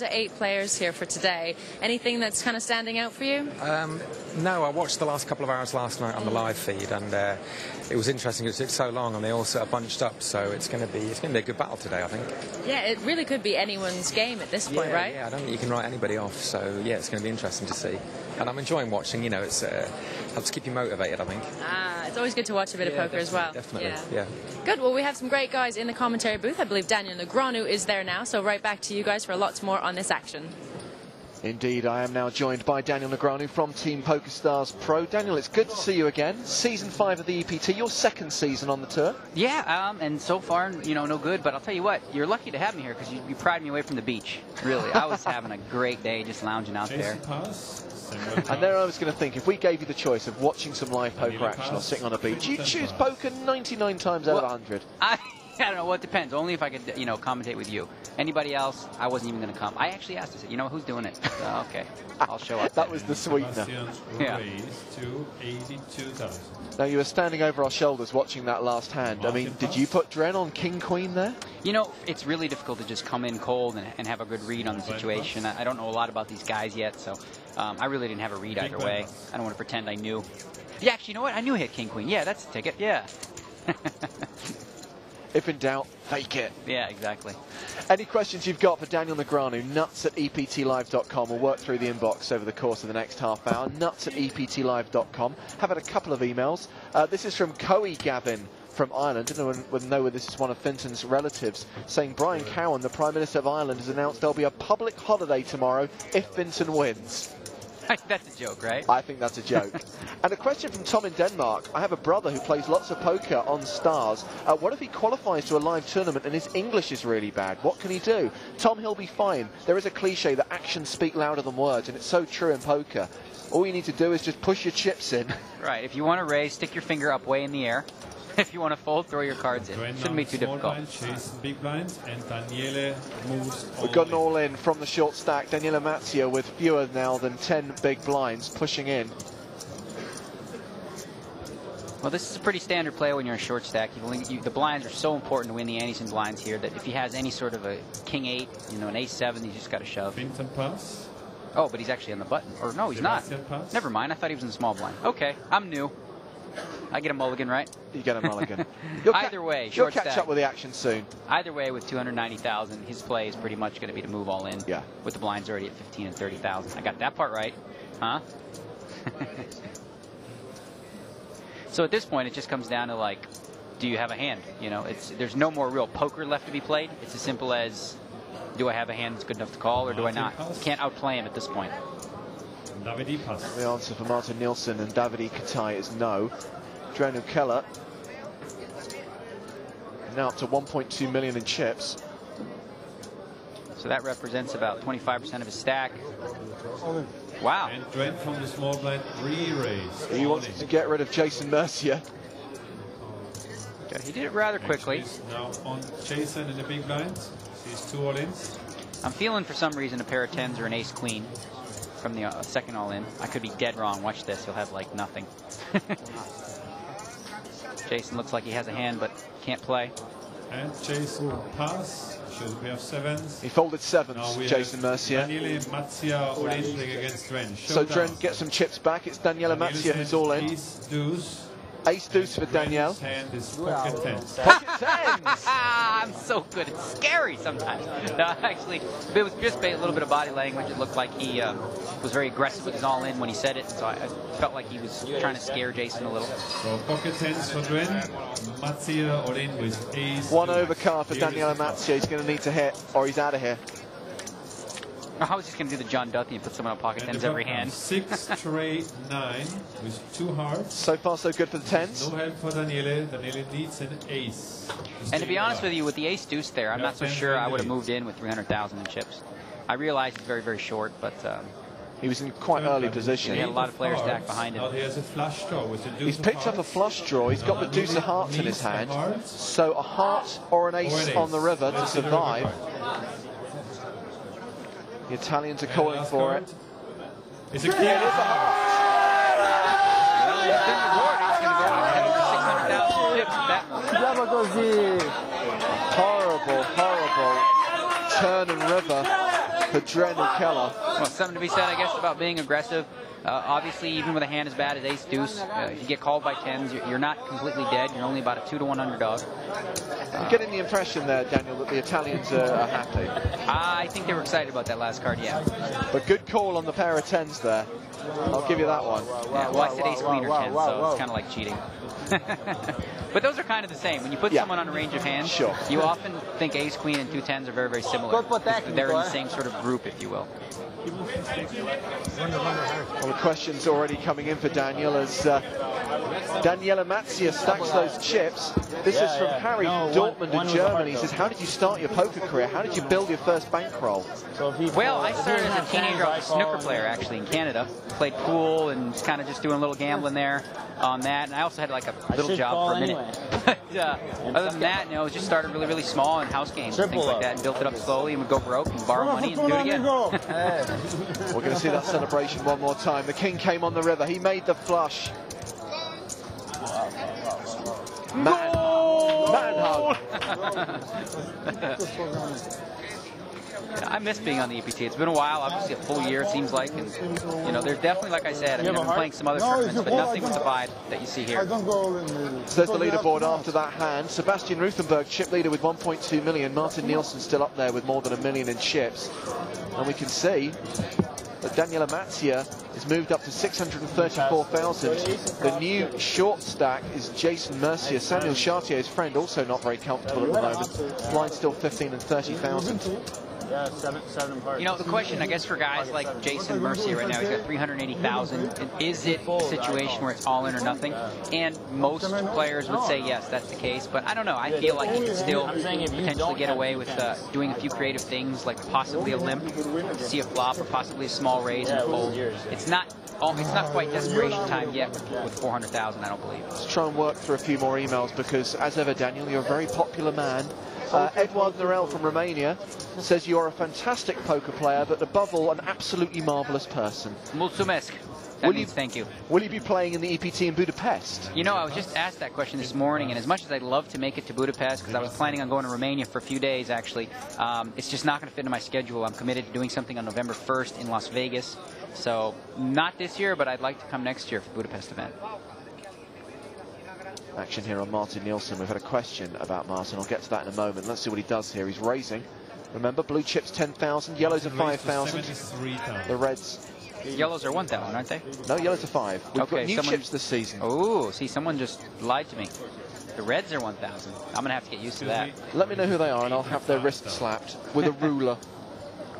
8 players here for today. Anything that's kind of standing out for you? No, I watched the last couple of hours last night on the live feed, and it was interesting because it's so long and they all sort of bunched up. So it's going to be a good battle today, I think. Yeah, it really could be anyone's game at this point, right? Yeah, I don't think you can write anybody off. So yeah, it's going to be interesting to see, and I'm enjoying watching. You know, it's helps keep you motivated, I think. It's always good to watch a bit of poker as well. Definitely, yeah. Good. Well, we have some great guys in the commentary booth. I believe Daniel Negreanu is there now. So right back to you guys for lots more on this action. Indeed, I am now joined by Daniel Negreanu from Team PokerStars Pro. Daniel, it's good to see you again. Season 5 of the EPT, your second season on the tour. Yeah, and so far, you know, no good. But I'll tell you what, you're lucky to have me here because you pried me away from the beach. Really, I was having a great day just lounging out there. And there I was going to think, if we gave you the choice of watching some live poker action or sitting on a beach, you'd choose poker 99 times out of 100. I don't know, well, it depends. Only if I could, you know, commentate with you. Anybody else, I wasn't even going to come. I actually asked, I said, you know, who's doing it? Okay, I'll show up. That was the sweetener. Yeah. To 82,000. Now, you were standing over our shoulders watching that last hand. I mean, did you put Dren on King-Queen there? You know, it's really difficult to just come in cold and have a good read on the situation. I don't know a lot about these guys yet, so I really didn't have a read either way. I don't want to pretend I knew. Yeah, actually, you know what? I knew he hit King-Queen. Yeah, that's the ticket. Yeah. If in doubt, fake it. Yeah, exactly. Any questions you've got for Daniel Negreanu, nuts@eptlive.com. We'll work through the inbox over the course of the next half hour. Nuts@eptlive.com. Have had a couple of emails. This is from Coe Gavin from Ireland. I don't know whether this is one of Finton's relatives, saying Brian Cowan, the Prime Minister of Ireland, has announced there'll be a public holiday tomorrow if Finton wins. That's a joke, right? I think that's a joke. And a question from Tom in Denmark. I have a brother who plays lots of poker on Stars. What if he qualifies to a live tournament and his English is really bad? What can he do? Tom, he'll be fine. There is a cliche that actions speak louder than words, and it's so true in poker. All you need to do is just push your chips in. Right. If you want to raise, stick your finger up way in the air. If you want to fold, throw your cards in. Shouldn't be too difficult. Big blind, and Daniele moves. We've got an all-in from the short stack. Daniele Mazzia with fewer now than 10 big blinds pushing in. Well, this is a pretty standard play when you're a short stack. The blinds are so important to win the antes and blinds here that if he has any sort of a king-8, you know, an ace-7, you just got to shove. Finton pass. Oh, but he's actually on the button. Or no, he's not. Never mind. I thought he was in the small blind. Okay, I'm new. I get a mulligan, right? You get a mulligan. Either way, you'll catch up with the action soon. Either way, with 290,000, his play is pretty much going to be to move all in. Yeah. With the blinds already at 15 and 30,000. I got that part right, huh? So at this point, it just comes down to like, do you have a hand? You know, there's no more real poker left to be played. It's as simple as, do I have a hand that's good enough to call, or do I not? You can't outplay him at this point. The answer for Martin Nielsen and Davide Katai is no. Drenu Keller now up to 1.2 million in chips. So that represents about 25% of his stack. Wow. And Dren from the small blind re-raise. He wants to get rid of Jason Mercier. Okay, he did it rather quickly. Now on Jason in the big blind. He's 2 all-ins. I'm feeling for some reason a pair of 10s or an ace-queen from the second all-in. I could be dead wrong. Watch this. He'll have like nothing. Jason looks like he has a hand, but can't play. And Jason pass. Shows we have 7s. He folded 7s, Jason Mercier. Daniele Mazzia all in against Dren. So Dren gets some chips back. It's Daniele Mazzia who's all in. Ace deuce. Ace deuce for Danielle. Hand is pocket 10s. Pocket 10s! I'm so good. It's scary sometimes. No, actually, it was just a little bit of body language. It looked like he was very aggressive with his all-in when he said it. So I felt like he was trying to scare Jason a little. So pocket 10s for Dren. Mazzia all in with ace. One overcard for Daniele Mazzia. He's going to need to hit, or he's out of here. I was just going to do the John Duthie and put someone on pocket 10s every hand. 6 straight 9 with 2 hearts. So far, so good for the 10s. No help for Daniele. Daniele needs an ace. And to be honest with you, with the ace deuce there, I'm not so sure I would have moved in with 300,000 in chips. I realize it's very, very short, but he was in quite early position. He had a lot of players stacked behind him. Now he has a flush draw with the deuce. He's picked up a flush draw. He's got the deuce of hearts in his hand. So a heart or an ace on the river to survive. The Italians are calling for it. It's a clear heart. Horrible, horrible turn and river. for Dren and Keller. Well, something to be said, I guess, about being aggressive. Obviously, even with a hand as bad as ace-deuce, if you get called by tens, you're not completely dead. You're only about a 2-to-1 underdog. I'm getting the impression there, Daniel, that the Italians are happy. I think they were excited about that last card, yeah. But good call on the pair of tens there. I'll give you that one. Yeah, well, I said ace-queen or 10, so it's kind of like cheating. But those are kind of the same. When you put someone on a range of hands, sure, you often think ace-queen and 2 tens are very, very similar. They're in the same sort of group, if you will. Well, the question's already coming in for Daniel as Daniela Matzia stacks those chips. This is from Harry from Dortmund in Germany. He says, how did you start your poker career? How did you build your first bankroll? Well, I started as a teenager. I was a snooker player, actually, in Canada. Played pool and was kind of just doing a little gambling there on that. And I also had like a little job for a minute. But other than that, just started really, really small in house games and things like that, and built it up slowly and would go broke and borrow money and do it again. We're going to see that celebration one more time. The king came on the river. He made the flush. Man hug. I miss being on the EPT. It's been a while, obviously a full year it seems like, and there's definitely, like I said, I've been playing some other tournaments, but nothing with the vibe that you see here. So there's the leaderboard after that hand. Sebastian Ruthenberg, chip leader with 1.2 million. Martin Nielsen still up there with more than 1 million in chips. And we can see that Daniela Matzia is moved up to 634,000. The new short stack is Jason Mercier, Samuel Chartier's friend, also not very comfortable at the moment. Blind still 15 and 30,000. Yeah, seven parts. The question, I guess, for guys like Jason Mercier right now, he's got 380,000. Is it a situation where it's all in or nothing? And most players would say yes, that's the case. But I don't know. I feel like he could still potentially get away with doing a few creative things, like possibly a limp, see a flop, or possibly a small raise and fold. It's not quite desperation time yet with 400,000, I don't believe. Let's try and work through a few more emails because, as ever, Daniel, you're a very popular man. Eduard Norel from Romania says you are a fantastic poker player, but above all, an absolutely marvellous person. Mulțumesc. That means thank you. Will you be playing in the EPT in Budapest? I was just asked that question this morning, and as much as I'd love to make it to Budapest, because I was planning on going to Romania for a few days, actually, it's just not going to fit into my schedule. I'm committed to doing something on November 1st in Las Vegas. So, not this year, but I'd like to come next year for the Budapest event. Action here on Martin Nielsen. We've had a question about Martin. I'll get to that in a moment. Let's see what he does here. He's raising. Remember, blue chips 10,000, yellows are 5,000. The reds. Yellows are 1,000, aren't they? No, yellows are 5. We've got new chips this season. Oh, see, someone just lied to me. The reds are 1,000. I'm going to have to get used to that. Let me know who they are, and I'll have their wrists slapped with a ruler.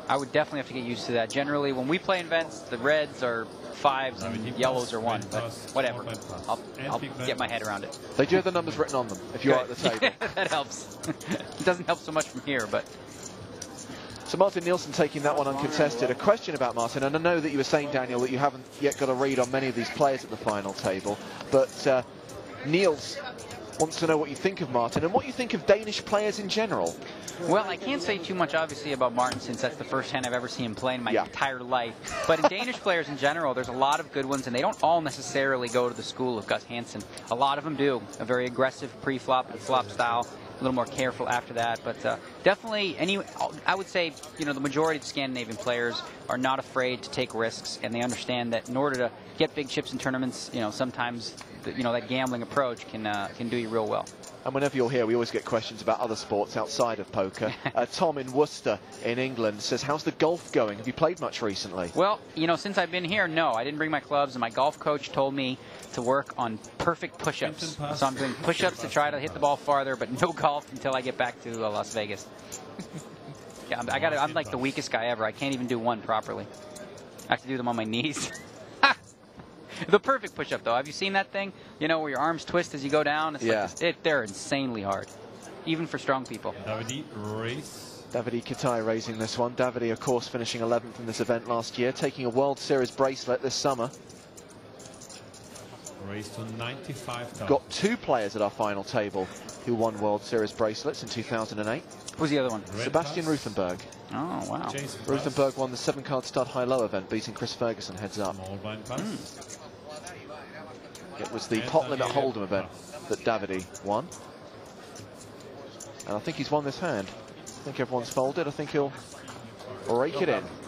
I would definitely have to get used to that. Generally, when we play events, the reds are 5s and yellows are 1, but whatever. I'll get my head around it. They do have the numbers written on them, if you're at the table. That helps. It doesn't help so much from here, but... So Martin Nielsen taking that one uncontested. A question about Martin, and I know that you were saying, Daniel, that you haven't yet got a read on many of these players at the final table, but Niels wants to know what you think of Martin and what you think of Danish players in general. Well, I can't say too much, obviously, about Martin since that's the first hand I've ever seen him play in my entire life. But in Danish players in general, there's a lot of good ones, and they don't all necessarily go to the school of Gus Hansen. A lot of them do. A very aggressive pre-flop and flop style, a little more careful after that. But definitely, I would say, the majority of Scandinavian players are not afraid to take risks, and they understand that in order to get big chips in tournaments, sometimes that gambling approach can do you real well. And whenever you're here, we always get questions about other sports outside of poker. Tom in Worcester in England says, how's the golf going? Have you played much recently? Well, since I've been here, no. I didn't bring my clubs, and my golf coach told me to work on perfect push-ups. So I'm doing push-ups to try to hit the ball farther, but no golf until I get back to Las Vegas. Yeah, I'm like the weakest guy ever. I can't even do one properly. I have to do them on my knees. The perfect push-up, though. Have you seen that thing? Where your arms twist as you go down? It's like they're insanely hard, even for strong people. Davide race. Davide Katai raising this one. Davide, of course, finishing 11th in this event last year, taking a World Series bracelet this summer. Race to 95,000. Got 2 players at our final table who won World Series bracelets in 2008. Who's the other one? Sebastian Ruthenberg. Oh, wow. Ruthenberg won the 7-card stud high-low event, beating Chris Ferguson heads up. It was the pot limit hold'em event that Davide won. And I think he's won this hand. I think everyone's folded. I think he'll Rake it in.